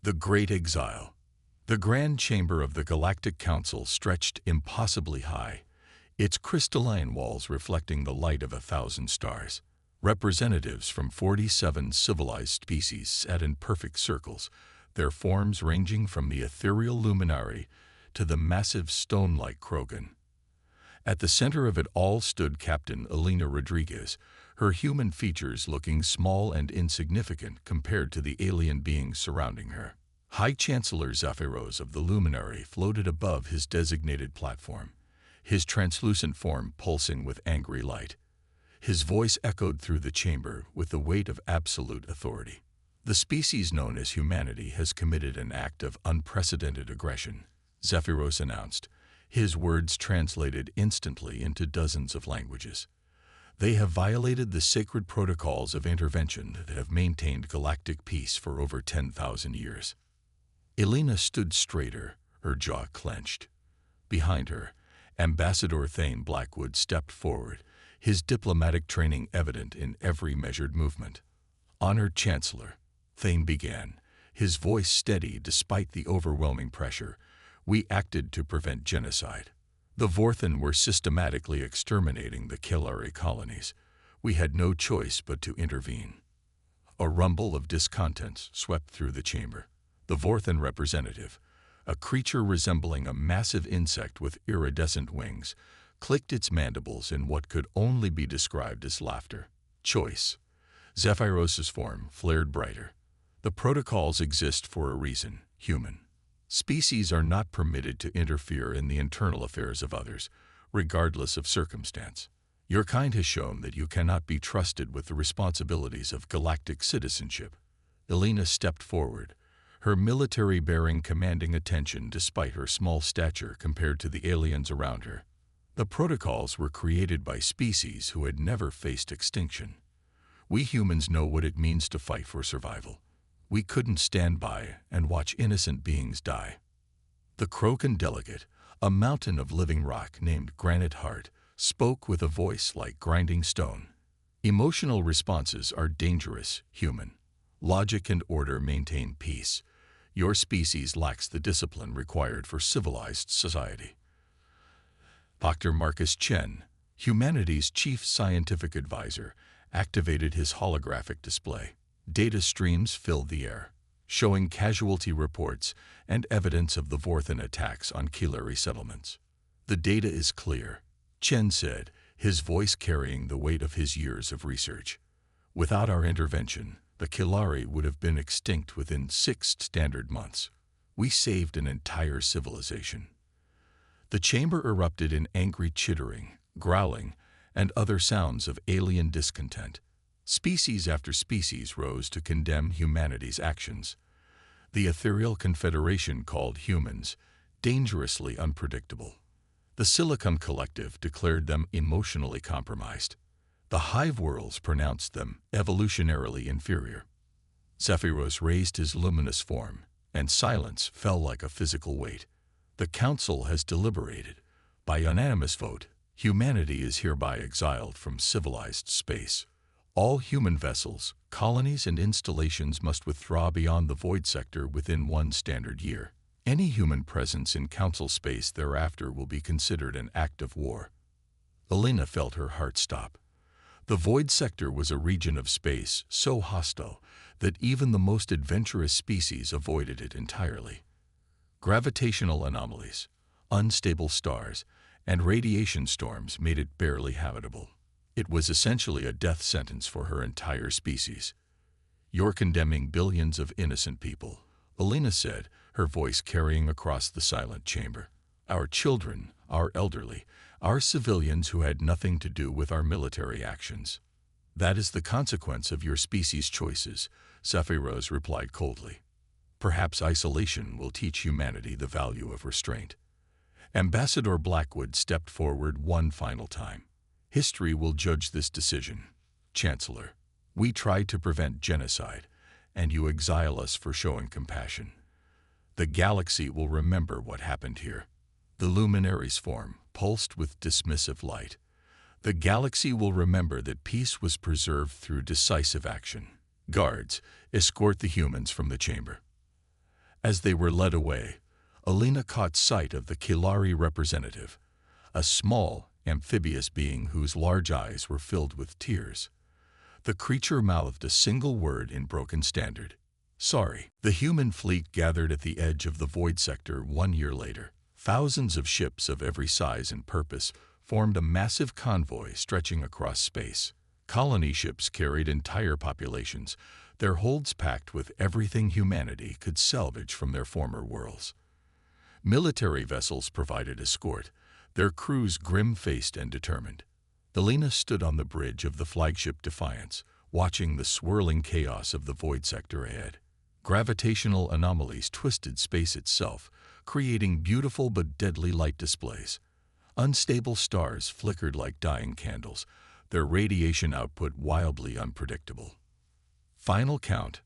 The Great Exile. The grand chamber of the Galactic Council stretched impossibly high, its crystalline walls reflecting the light of 1,000 stars. Representatives from 47 civilized species sat in perfect circles, their forms ranging from the ethereal luminary to the massive stone-like Krogan. At the center of it all stood Captain Elena Rodriguez, her human features looking small and insignificant compared to the alien beings surrounding her. High Chancellor Zephyros of the Luminary floated above his designated platform, his translucent form pulsing with angry light. His voice echoed through the chamber with the weight of absolute authority. The species known as humanity has committed an act of unprecedented aggression, Zephyros announced, his words translated instantly into dozens of languages. They have violated the sacred protocols of intervention that have maintained galactic peace for over 10,000 years. Elena stood straighter, her jaw clenched. Behind her, Ambassador Thane Blackwood stepped forward, his diplomatic training evident in every measured movement. "Honored Chancellor," Thane began, his voice steady despite the overwhelming pressure, "we acted to prevent genocide. The Vorthan were systematically exterminating the Kelari colonies. We had no choice but to intervene." A rumble of discontent swept through the chamber. The Vorthan representative, a creature resembling a massive insect with iridescent wings, clicked its mandibles in what could only be described as laughter. "Choice." Zephyros's form flared brighter. "The protocols exist for a reason, human. Species are not permitted to interfere in the internal affairs of others, regardless of circumstance. Your kind has shown that you cannot be trusted with the responsibilities of galactic citizenship." Elena stepped forward, her military bearing commanding attention despite her small stature compared to the aliens around her. "The protocols were created by species who had never faced extinction. We humans know what it means to fight for survival. We couldn't stand by and watch innocent beings die." The Krogan delegate, a mountain of living rock named Granite Heart, spoke with a voice like grinding stone. "Emotional responses are dangerous, human. Logic and order maintain peace. Your species lacks the discipline required for civilized society." Dr. Marcus Chen, humanity's chief scientific advisor, activated his holographic display. Data streams filled the air, showing casualty reports and evidence of the Vorthan attacks on Kelari settlements. "The data is clear," Chen said, his voice carrying the weight of his years of research. "Without our intervention, the Kelari would have been extinct within 6 standard months. We saved an entire civilization." The chamber erupted in angry chittering, growling, and other sounds of alien discontent. Species after species rose to condemn humanity's actions. The ethereal confederation called humans dangerously unpredictable. The Silicon Collective declared them emotionally compromised. The Hive Worlds pronounced them evolutionarily inferior. Zephyros raised his luminous form, and silence fell like a physical weight. "The Council has deliberated. By unanimous vote, humanity is hereby exiled from civilized space. All human vessels, colonies, and installations must withdraw beyond the void sector within 1 standard year. Any human presence in Council space thereafter will be considered an act of war." Elena felt her heart stop. The void sector was a region of space so hostile that even the most adventurous species avoided it entirely. Gravitational anomalies, unstable stars, and radiation storms made it barely habitable. It was essentially a death sentence for her entire species. "You're condemning billions of innocent people," Elena said, her voice carrying across the silent chamber. "Our children, our elderly, our civilians who had nothing to do with our military actions." "That is the consequence of your species' choices," Zephyros replied coldly. "Perhaps isolation will teach humanity the value of restraint." Ambassador Blackwood stepped forward one final time. "History will judge this decision. Chancellor, we tried to prevent genocide, and you exile us for showing compassion. The galaxy will remember what happened here." The luminary's form pulsed with dismissive light. "The galaxy will remember that peace was preserved through decisive action. Guards, escort the humans from the chamber." As they were led away, Alina caught sight of the Kilari representative, a small, amphibious being whose large eyes were filled with tears. The creature mouthed a single word in broken standard: sorry. The human fleet gathered at the edge of the void sector 1 year later. Thousands of ships of every size and purpose formed a massive convoy stretching across space. Colony ships carried entire populations, their holds packed with everything humanity could salvage from their former worlds. Military vessels provided escort, their crews grim-faced and determined. Alina stood on the bridge of the flagship Defiance, watching the swirling chaos of the void sector ahead. Gravitational anomalies twisted space itself, creating beautiful but deadly light displays. Unstable stars flickered like dying candles, their radiation output wildly unpredictable. Final count.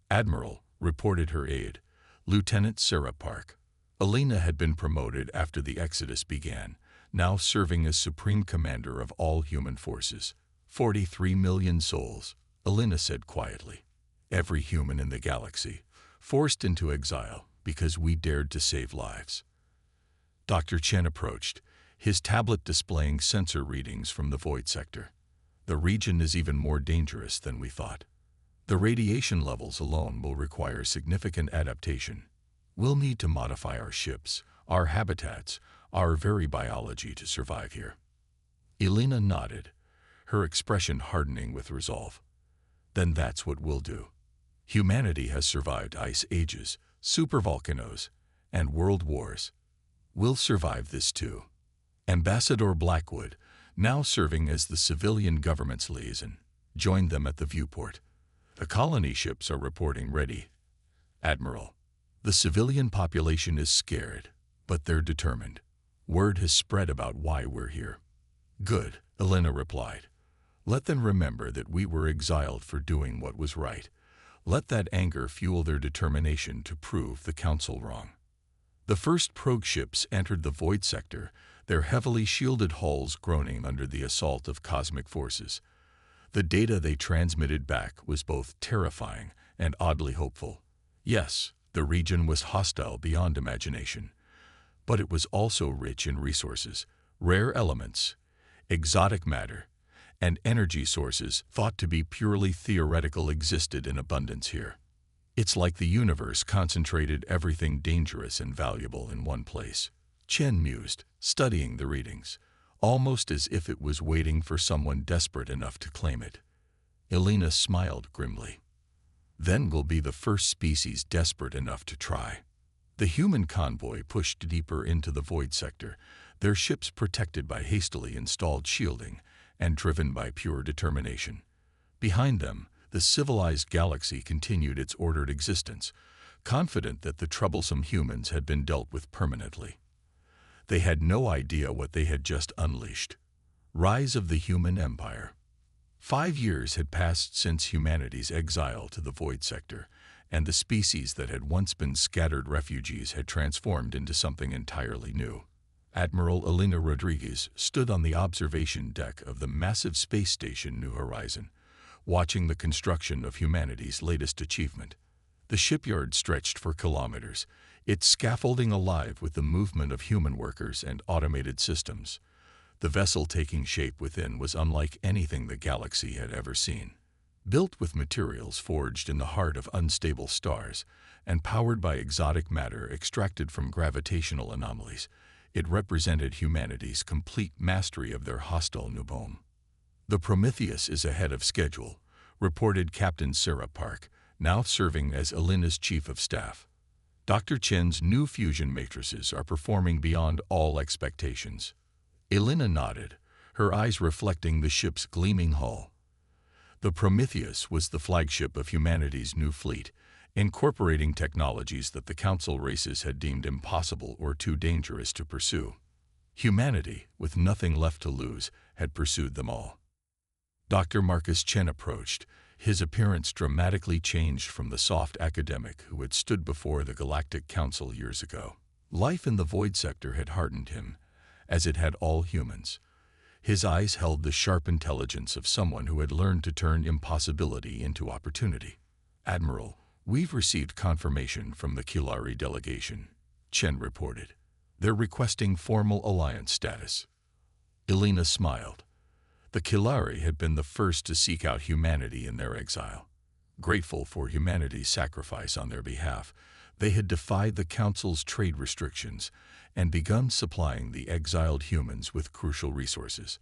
Admiral, reported her aide, Lieutenant Sarah Park. Alina had been promoted after the Exodus began, now serving as Supreme Commander of all human forces. 43 million souls, Alina said quietly. Every human in the galaxy, forced into exile because we dared to save lives. Dr. Chen approached, his tablet displaying sensor readings from the void sector. The region is even more dangerous than we thought. The radiation levels alone will require significant adaptation. We'll need to modify our ships, our habitats, our very biology to survive here. Alina nodded, her expression hardening with resolve. Then that's what we'll do. Humanity has survived ice ages, supervolcanoes, and world wars. We'll survive this too. Ambassador Blackwood, now serving as the civilian government's liaison, joined them at the viewport. The colony ships are reporting ready. Admiral, the civilian population is scared, but they're determined. Word has spread about why we're here. Good, Alina replied. Let them remember that we were exiled for doing what was right. Let that anger fuel their determination to prove the Council wrong. The first probe ships entered the void sector, their heavily shielded hulls groaning under the assault of cosmic forces. The data they transmitted back was both terrifying and oddly hopeful. Yes, the region was hostile beyond imagination, but it was also rich in resources, rare elements, exotic matter, and energy sources thought to be purely theoretical existed in abundance here. It's like the universe concentrated everything dangerous and valuable in one place. Chen mused, studying the readings, almost as if it was waiting for someone desperate enough to claim it. Alina smiled grimly. Then we'll be the first species desperate enough to try. The human convoy pushed deeper into the void sector, their ships protected by hastily installed shielding and driven by pure determination. Behind them, the civilized galaxy continued its ordered existence, confident that the troublesome humans had been dealt with permanently. They had no idea what they had just unleashed. Rise of the Human Empire. 5 years had passed since humanity's exile to the void sector, and the species that had once been scattered refugees had transformed into something entirely new. Admiral Alina Rodriguez stood on the observation deck of the massive space station New Horizon, watching the construction of humanity's latest achievement. The shipyard stretched for kilometers, its scaffolding alive with the movement of human workers and automated systems. The vessel taking shape within was unlike anything the galaxy had ever seen. Built with materials forged in the heart of unstable stars and powered by exotic matter extracted from gravitational anomalies, it represented humanity's complete mastery of their hostile new home. The Prometheus is ahead of schedule, reported Captain Sarah Park, now serving as Alina's chief of staff. Dr. Chen's new fusion matrices are performing beyond all expectations. Alina nodded, her eyes reflecting the ship's gleaming hull. The Prometheus was the flagship of humanity's new fleet, incorporating technologies that the Council races had deemed impossible or too dangerous to pursue. Humanity, with nothing left to lose, had pursued them all. Dr. Marcus Chen approached, his appearance dramatically changed from the soft academic who had stood before the Galactic Council years ago. Life in the void sector had hardened him, as it had all humans. His eyes held the sharp intelligence of someone who had learned to turn impossibility into opportunity. Admiral, "We've received confirmation from the Kilari delegation," Chen reported. "They're requesting formal alliance status." Elena smiled. The Kilari had been the first to seek out humanity in their exile. Grateful for humanity's sacrifice on their behalf, they had defied the Council's trade restrictions and begun supplying the exiled humans with crucial resources.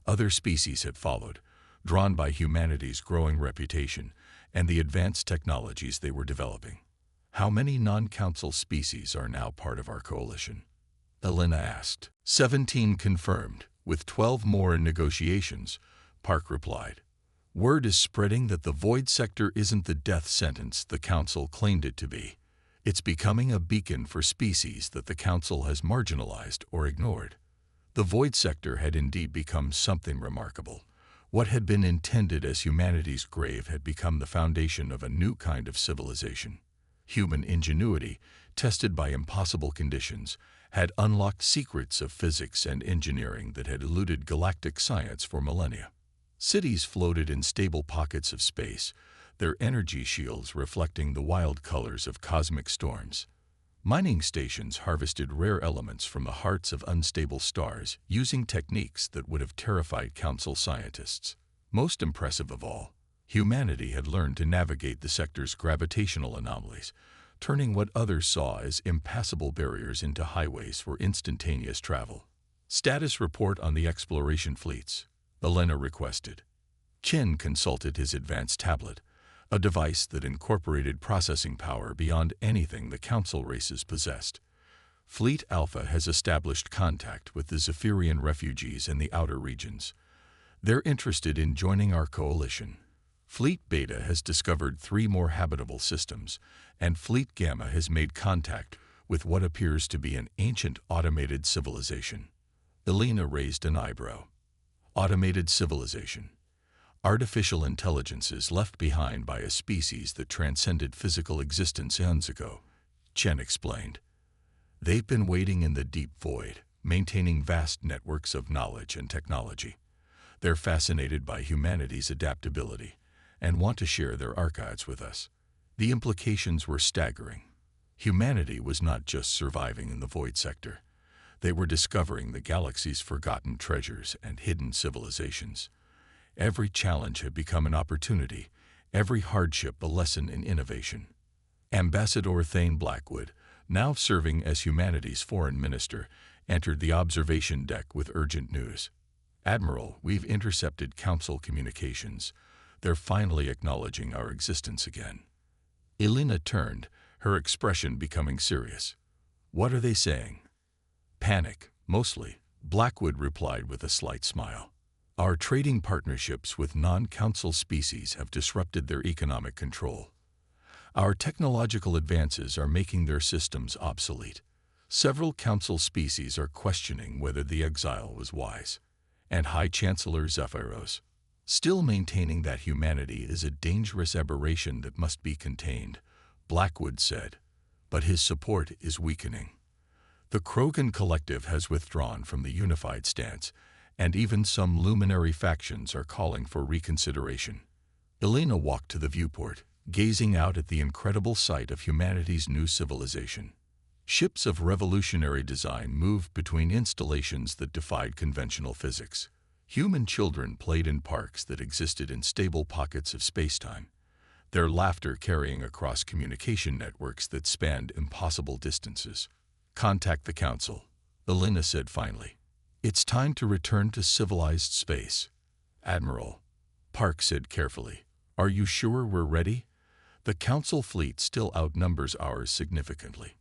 Other species had followed, drawn by humanity's growing reputation and the advanced technologies they were developing. "How many non-Council species are now part of our coalition?" Elena asked. 17 confirmed, with 12 more in negotiations," Park replied. "Word is spreading that the Void Sector isn't the death sentence the Council claimed it to be. It's becoming a beacon for species that the Council has marginalized or ignored." The Void Sector had indeed become something remarkable. What had been intended as humanity's grave had become the foundation of a new kind of civilization. Human ingenuity, tested by impossible conditions, had unlocked secrets of physics and engineering that had eluded galactic science for millennia. Cities floated in stable pockets of space, their energy shields reflecting the wild colors of cosmic storms. Mining stations harvested rare elements from the hearts of unstable stars using techniques that would have terrified Council scientists. Most impressive of all, humanity had learned to navigate the sector's gravitational anomalies, turning what others saw as impassable barriers into highways for instantaneous travel. "Status report on the exploration fleets," Elena requested. Chen consulted his advanced tablet, a device that incorporated processing power beyond anything the Council races possessed. "Fleet Alpha has established contact with the Zephyrian refugees in the outer regions. They're interested in joining our coalition. Fleet Beta has discovered 3 more habitable systems, and Fleet Gamma has made contact with what appears to be an ancient automated civilization." Elena raised an eyebrow. Automated civilization. Artificial intelligences left behind by a species that transcended physical existence eons ago, Chen explained. "They've been waiting in the deep void, maintaining vast networks of knowledge and technology. They're fascinated by humanity's adaptability and want to share their archives with us." The implications were staggering. Humanity was not just surviving in the Void Sector. They were discovering the galaxy's forgotten treasures and hidden civilizations. Every challenge had become an opportunity, every hardship a lesson in innovation. Ambassador Thane Blackwood, now serving as humanity's foreign minister, entered the observation deck with urgent news. "Admiral, we've intercepted Council communications. They're finally acknowledging our existence again." Elena turned, her expression becoming serious. "What are they saying?" "Panic, mostly," Blackwood replied with a slight smile. "Our trading partnerships with non-Council species have disrupted their economic control. Our technological advances are making their systems obsolete. Several Council species are questioning whether the exile was wise. And High Chancellor Zephyros, still maintaining that humanity is a dangerous aberration that must be contained," Blackwood said, "but his support is weakening. The Krogan Collective has withdrawn from the unified stance, and even some luminary factions are calling for reconsideration." Elena walked to the viewport, gazing out at the incredible sight of humanity's new civilization. Ships of revolutionary design moved between installations that defied conventional physics. Human children played in parks that existed in stable pockets of spacetime, their laughter carrying across communication networks that spanned impossible distances. "Contact the Council," Elena said finally. "It's time to return to civilized space." "Admiral," Park said carefully, "are you sure we're ready? The Council fleet still outnumbers ours significantly."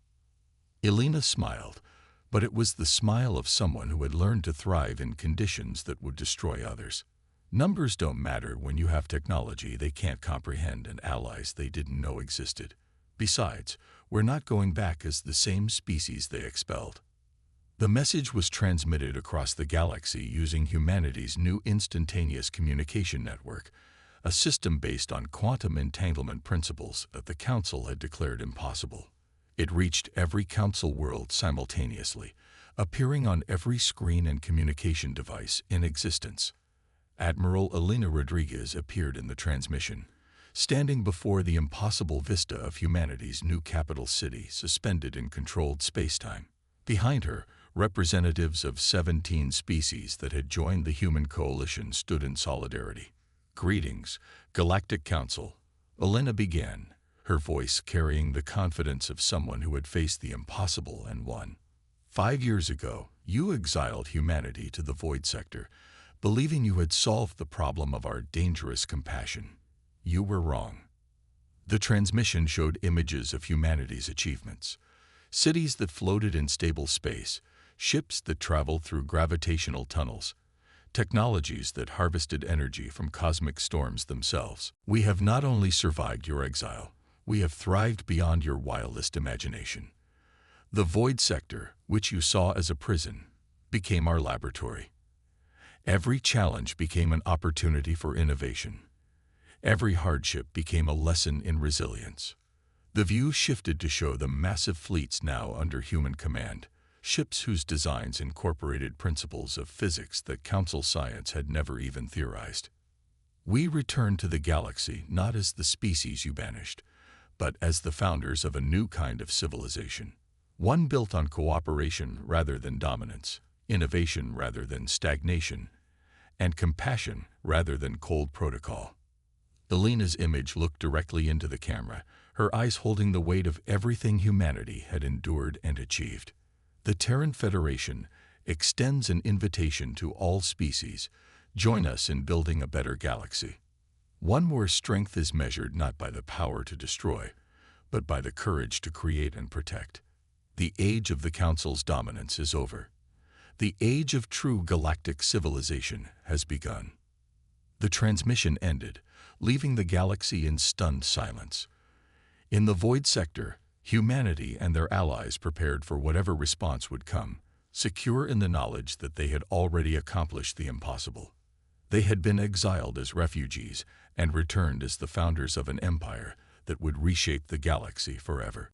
Elena smiled, but it was the smile of someone who had learned to thrive in conditions that would destroy others. Numbers don't matter when you have technology they can't comprehend and allies they didn't know existed. Besides, we're not going back as the same species they expelled. The message was transmitted across the galaxy using humanity's new instantaneous communication network, a system based on quantum entanglement principles that the Council had declared impossible. It reached every Council world simultaneously, appearing on every screen and communication device in existence. Admiral Elena Rodriguez appeared in the transmission, standing before the impossible vista of humanity's new capital city suspended in controlled spacetime. Behind her, representatives of 17 species that had joined the human coalition stood in solidarity. "Greetings, Galactic Council," Elena began, her voice carrying the confidence of someone who had faced the impossible and won. "5 years ago, you exiled humanity to the Void Sector, believing you had solved the problem of our dangerous compassion. You were wrong." The transmission showed images of humanity's achievements. Cities that floated in stable space, ships that traveled through gravitational tunnels, technologies that harvested energy from cosmic storms themselves. "We have not only survived your exile, we have thrived beyond your wildest imagination. The Void Sector, which you saw as a prison, became our laboratory. Every challenge became an opportunity for innovation. Every hardship became a lesson in resilience." The view shifted to show the massive fleets now under human command, ships whose designs incorporated principles of physics that Council science had never even theorized. "We returned to the galaxy not as the species you banished, but as the founders of a new kind of civilization. One built on cooperation rather than dominance, innovation rather than stagnation, and compassion rather than cold protocol." Elena's image looked directly into the camera, her eyes holding the weight of everything humanity had endured and achieved. "The Terran Federation extends an invitation to all species. Join us in building a better galaxy. One where strength is measured not by the power to destroy, but by the courage to create and protect. The age of the Council's dominance is over. The age of true galactic civilization has begun." The transmission ended, leaving the galaxy in stunned silence. In the Void Sector, humanity and their allies prepared for whatever response would come, secure in the knowledge that they had already accomplished the impossible. They had been exiled as refugees and returned as the founders of an empire that would reshape the galaxy forever.